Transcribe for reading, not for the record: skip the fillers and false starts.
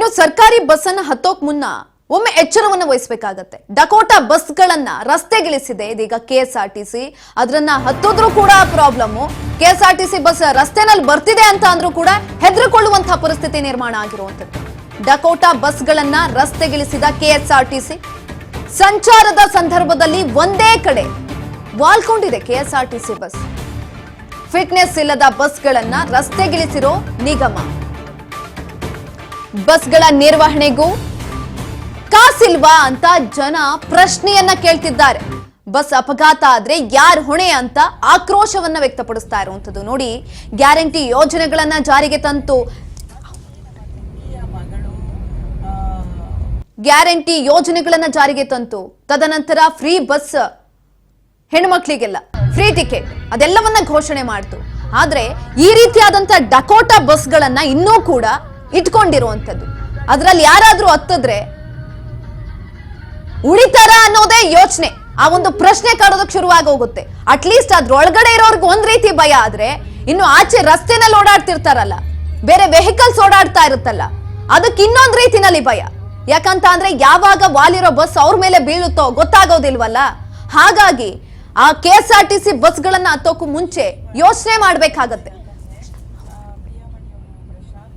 ಇನ್ನು ಸರ್ಕಾರಿ ಬಸ್ ಅನ್ನ ಹತ್ತೋಕ್ ಮುನ್ನ ಒಮ್ಮೆ ಎಚ್ಚರವನ್ನು ವಹಿಸಬೇಕಾಗತ್ತೆ. ಡಕೋಟಾ ಬಸ್ಗಳನ್ನ ರಸ್ತೆಗಿಳಿಸಿದೆ ಇದೀಗ ಕೆಎಸ್ಆರ್ಟಿಸಿ. ಅದನ್ನ ಹತ್ತೋದ್ರೂ ಕೂಡ ಪ್ರಾಬ್ಲಮ್. ಕೆಎಸ್ಆರ್ಟಿಸಿ ಬಸ್ ರಸ್ತೆನಲ್ಲಿ ಬರ್ತಿದೆ ಅಂತ ಅಂದ್ರೂ ಕೂಡ ಹೆದರಿಕೊಳ್ಳುವಂತಹ ಪರಿಸ್ಥಿತಿ ನಿರ್ಮಾಣ ಆಗಿರುವಂತದ್ದು. ಡಕೋಟಾ ಬಸ್ಗಳನ್ನ ರಸ್ತೆಗಿಳಿಸಿದ ಕೆಎಸ್ಆರ್ಟಿಸಿ ಸಂಚಾರದ ಸಂದರ್ಭದಲ್ಲಿ ಒಂದೇ ಕಡೆ ವಾಲ್ಕೊಂಡಿದೆ ಕೆಎಸ್ಆರ್ಟಿಸಿ ಬಸ್. ಫಿಟ್ನೆಸ್ ಇಲ್ಲದ ಬಸ್ಗಳನ್ನ ರಸ್ತೆಗಿಳಿಸಿರೋ ನಿಗಮ. ಬಸ್ಗಳ ನಿರ್ವಹಣೆಗೂ ಕಾಸಿಲ್ವಾ ಅಂತ ಜನ ಪ್ರಶ್ನೆಯನ್ನ ಕೇಳ್ತಿದ್ದಾರೆ. ಬಸ್ ಅಪಘಾತ ಆದ್ರೆ ಯಾರು ಹೊಣೆ ಅಂತ ಆಕ್ರೋಶವನ್ನ ವ್ಯಕ್ತಪಡಿಸ್ತಾ ಇರುವಂತದ್ದು. ನೋಡಿ, ಗ್ಯಾರಂಟಿ ಯೋಜನೆಗಳನ್ನ ಜಾರಿಗೆ ತಂತು ತದನಂತರ ಫ್ರೀ ಬಸ್, ಹೆಣ್ಮಕ್ಳಿಗೆಲ್ಲ ಫ್ರೀ ಟಿಕೆಟ್ ಅದೆಲ್ಲವನ್ನ ಘೋಷಣೆ ಮಾಡ್ತು. ಆದ್ರೆ ಈ ರೀತಿಯಾದಂತ ಡಕೋಟಾ ಬಸ್ಗಳನ್ನ ಇನ್ನೂ ಕೂಡ ಇಟ್ಕೊಂಡಿರುವಂತದ್ದು. ಅದ್ರಲ್ಲಿ ಯಾರಾದ್ರೂ ಹತ್ತಿದ್ರೆ ಉಳಿತಾರ ಅನ್ನೋದೇ ಯೋಚನೆ, ಆ ಒಂದು ಪ್ರಶ್ನೆ ಕಾಡೋದಕ್ಕೆ ಶುರುವಾಗಿ ಹೋಗುತ್ತೆ. ಅಟ್ಲೀಸ್ಟ್ ಅದ್ರೊಳಗಡೆ ಇರೋರ್ಗೆ ಒಂದ್ ರೀತಿ ಭಯ ಆದ್ರೆ, ಇನ್ನು ಆಚೆ ರಸ್ತೆನಲ್ಲಿ ಓಡಾಡ್ತಿರ್ತಾರಲ್ಲ, ಬೇರೆ ವೆಹಿಕಲ್ಸ್ ಓಡಾಡ್ತಾ ಇರುತ್ತಲ್ಲ, ಅದಕ್ಕೆ ಇನ್ನೊಂದ್ ರೀತಿನಲ್ಲಿ ಭಯ. ಯಾಕಂತ ಅಂದ್ರೆ ಯಾವಾಗ ವಾಲಿರೋ ಬಸ್ ಅವ್ರ ಮೇಲೆ ಬೀಳುತ್ತೋ ಗೊತ್ತಾಗೋದಿಲ್ವಲ್ಲ. ಹಾಗಾಗಿ ಆ ಕೆಎಸ್ಆರ್ಟಿಸಿ ಬಸ್ಗಳನ್ನ ಹತ್ತೋಕು ಮುಂಚೆ ಯೋಚನೆ ಮಾಡ್ಬೇಕಾಗತ್ತೆ.